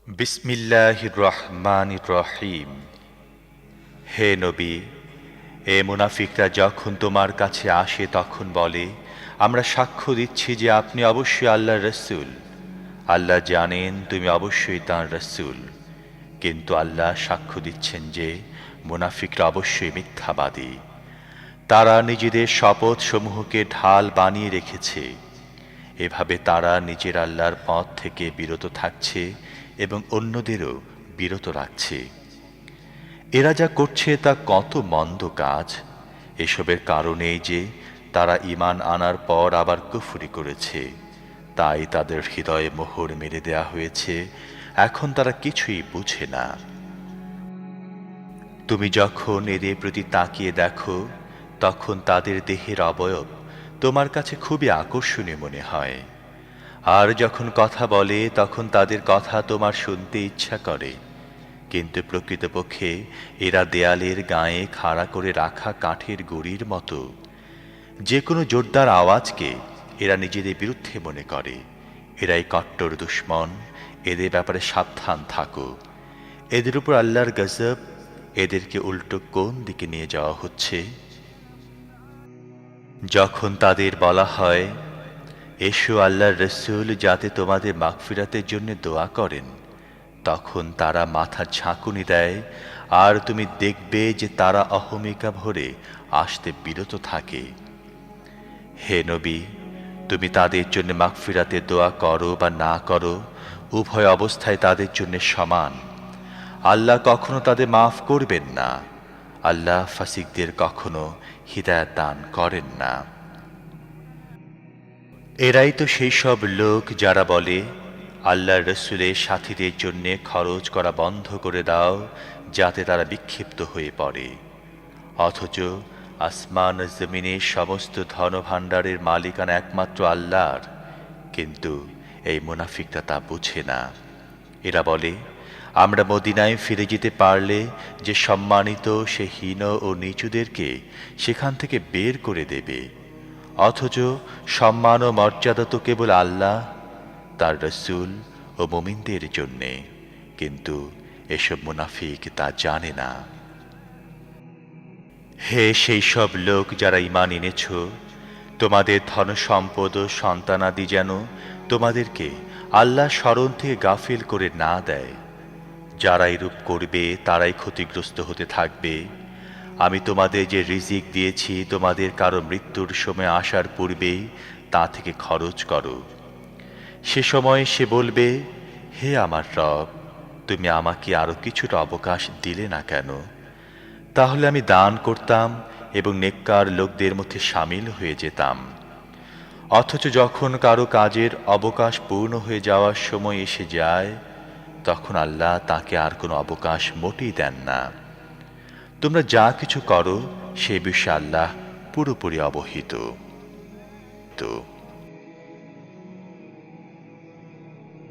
বিসমিল্লাহির রহমানির রহিম। হে নবী, এ মুনাফিকরা যখন তোমার কাছে আসে তখন বলে, আমরা সাক্ষ্য দিচ্ছি যে আপনি অবশ্যই আল্লাহর রসূল। আল্লাহ জানেন তুমি অবশ্যই তাঁর রসূল। কিন্তু আল্লাহ সাক্ষ্য দিচ্ছেন যে মুনাফিকরা অবশ্যই মিথ্যাবাদী। তারা নিজেদের শপথ সমূহকে ঢাল বানিয়ে রেখেছে। এভাবে তারা নিজের আল্লাহর পথ থেকে বিরত থাকছে এবং অন্যদেরও বিরত রাখছে। এরা যা করছে তা কত মন্দ কাজ। এসবের কারণেই যে তারা ঈমান আনার পর আবার কুফরি করেছে, তাই তাদের হৃদয়ে মোহর মেরে দেয়া হয়েছে। এখন তারা কিছুই বুঝে না। তুমি যখন এদের প্রতি তাকিয়ে দেখো, তখন তাদের দেহের অবয়ব তোমার কাছে খুবই আকর্ষণীয় মনে হয়। আর যখন কথা বলে তখন তাদের কথা তোমার শুনতে ইচ্ছা করে। কিন্তু প্রকৃতপক্ষে এরা দেয়ালের গায়ে খাড়া করে রাখা কাঠের গুঁড়ির মতো। যে কোনো জোরদার আওয়াজকে এরা নিজেদের বিরুদ্ধে মনে করে। এরাই কট্টর দুশমন। এদের ব্যাপারে সাবধান থাকো। এদের উপর আল্লাহর গজব। এদেরকে উল্টো কোন দিকে নিয়ে যাওয়া হচ্ছে। যখন তাদের বলা হয়, এসো আল্লাহর রসূল যাতে তোমাদের মাগফিরাতের জন্য দোয়া করেন, তখন তারা মাথা ঝাঁকুনি দেয়। আর তুমি দেখবে যে তারা অহমিকা ভরে আসতে বিরত থাকে। হে নবী, তুমি তাদের জন্য মাগফিরাতের দোয়া করো বা না করো, উভয় অবস্থায় তাদের জন্য সমান। আল্লাহ কখনো তাদের মাফ করবেন না। আল্লাহ ফাসিকদের কখনো হিদায়াত দান করেন না। এরাই তো সেই সব লোক যারা বলে, আল্লাহর রসূলের সাথীদের জন্যে খরচ করা বন্ধ করে দাও যাতে তারা বিক্ষিপ্ত হয়ে পড়ে। অথচ আসমান জমিনের সমস্ত ধনভাণ্ডারের মালিকানা একমাত্র আল্লাহর। কিন্তু এই মুনাফিকরা তা বুঝে না। এরা বলে, আমরা মদিনায় ফিরে যেতে পারলে যে সম্মানিত সে হীন ও নিচুদেরকে সেখান থেকে বের করে দেবে। অথচ সম্মান ও মর্যাদা তো কেবল আল্লাহ, তার রসূল ও মুমিনদের জন্যে। কিন্তু এসব মুনাফিক তা জানে না। হে সেই সব লোক যারা ঈমান এনেছ, তোমাদের ধন সম্পদ ও সন্তানাদি যেন তোমাদেরকে আল্লাহ স্মরণ থেকে গাফিল করে না দেয়। যারা এরূপ করবে তারাই ক্ষতিগ্রস্ত হতে থাকবে। আমি তোমাদের যে রিজিক দিয়েছি, তোমাদের কারো মৃত্যুর সময় আসার পূর্বেই তা থেকে খরচ করো। সে সময় সে বলবে, হে আমার রব, তুমি আমাকে আরো কিছুটা অবকাশ দিলে না কেন? তাহলে আমি দান করতাম এবং নেককার লোকদের মধ্যে সামিল হয়ে যেতাম। অথচ যখন কারো কাজের অবকাশ পূর্ণ হয়ে যাওয়ার সময় এসে যায়, তখন আল্লাহ তাকে আর কোনো অবকাশ মোটেই দেন না। তোমরা যা কিছু করো সে বিষয়ে আল্লাহ পুরোপুরি অবহিত।